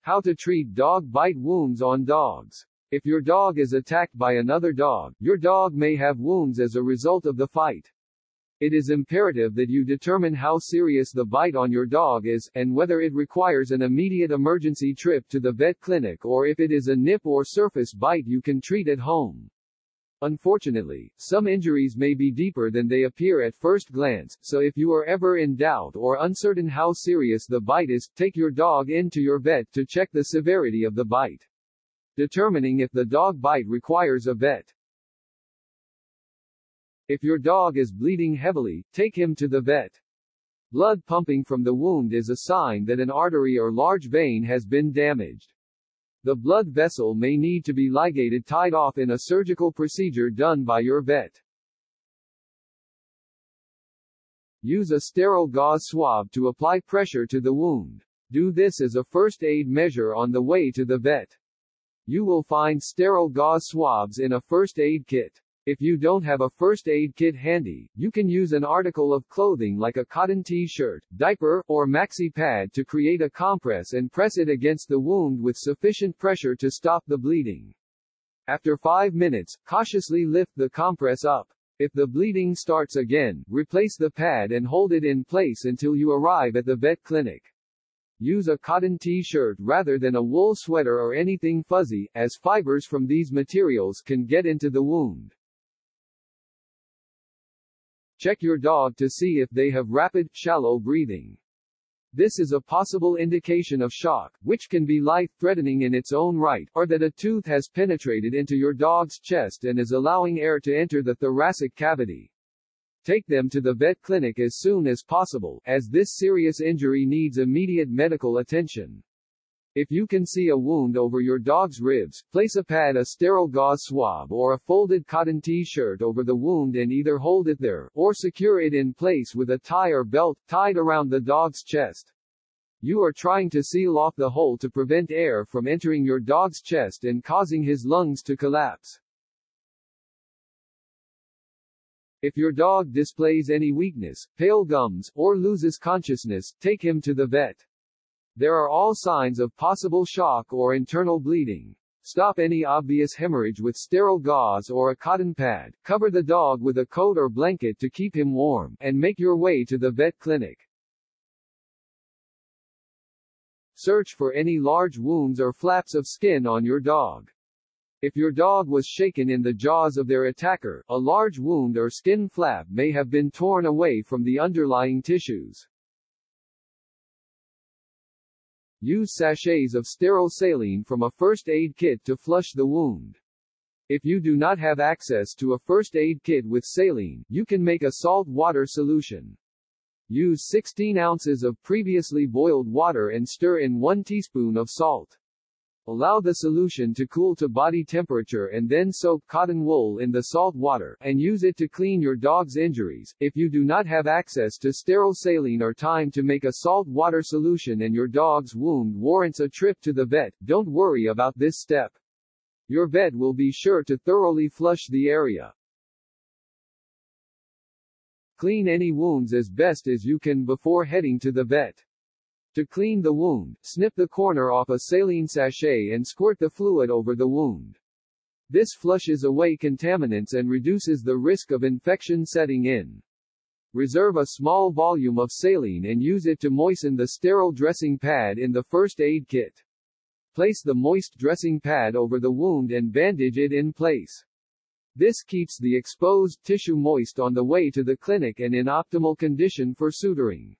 How to treat dog bite wounds on dogs. If your dog is attacked by another dog, your dog may have wounds as a result of the fight. It is imperative that you determine how serious the bite on your dog is, and whether it requires an immediate emergency trip to the vet clinic or if it is a nip or surface bite you can treat at home. Unfortunately, some injuries may be deeper than they appear at first glance, so if you are ever in doubt or uncertain how serious the bite is, take your dog in to your vet to check the severity of the bite. Determining if the dog bite requires a vet. If your dog is bleeding heavily, take him to the vet. Blood pumping from the wound is a sign that an artery or large vein has been damaged. The blood vessel may need to be ligated, tied off in a surgical procedure done by your vet. Use a sterile gauze swab to apply pressure to the wound. Do this as a first aid measure on the way to the vet. You will find sterile gauze swabs in a first aid kit. If you don't have a first aid kit handy, you can use an article of clothing like a cotton t-shirt, diaper, or maxi pad to create a compress and press it against the wound with sufficient pressure to stop the bleeding. After 5 minutes, cautiously lift the compress up. If the bleeding starts again, replace the pad and hold it in place until you arrive at the vet clinic. Use a cotton t-shirt rather than a wool sweater or anything fuzzy, as fibers from these materials can get into the wound. Check your dog to see if they have rapid, shallow breathing. This is a possible indication of shock, which can be life-threatening in its own right, or that a tooth has penetrated into your dog's chest and is allowing air to enter the thoracic cavity. Take them to the vet clinic as soon as possible, as this serious injury needs immediate medical attention. If you can see a wound over your dog's ribs, place a pad, a sterile gauze swab, or a folded cotton t-shirt over the wound and either hold it there, or secure it in place with a tie or belt, tied around the dog's chest. You are trying to seal off the hole to prevent air from entering your dog's chest and causing his lungs to collapse. If your dog displays any weakness, pale gums, or loses consciousness, take him to the vet. There are all signs of possible shock or internal bleeding. Stop any obvious hemorrhage with sterile gauze or a cotton pad, cover the dog with a coat or blanket to keep him warm, and make your way to the vet clinic. Search for any large wounds or flaps of skin on your dog. If your dog was shaken in the jaws of their attacker, a large wound or skin flap may have been torn away from the underlying tissues. Use sachets of sterile saline from a first aid kit to flush the wound. If you do not have access to a first aid kit with saline, you can make a salt water solution. Use 16 ounces of previously boiled water and stir in 1 teaspoon of salt. Allow the solution to cool to body temperature and then soak cotton wool in the salt water, and use it to clean your dog's injuries. If you do not have access to sterile saline or time to make a salt water solution and your dog's wound warrants a trip to the vet, don't worry about this step. Your vet will be sure to thoroughly flush the area. Clean any wounds as best as you can before heading to the vet. To clean the wound, snip the corner off a saline sachet and squirt the fluid over the wound. This flushes away contaminants and reduces the risk of infection setting in. Reserve a small volume of saline and use it to moisten the sterile dressing pad in the first aid kit. Place the moist dressing pad over the wound and bandage it in place. This keeps the exposed tissue moist on the way to the clinic and in optimal condition for suturing.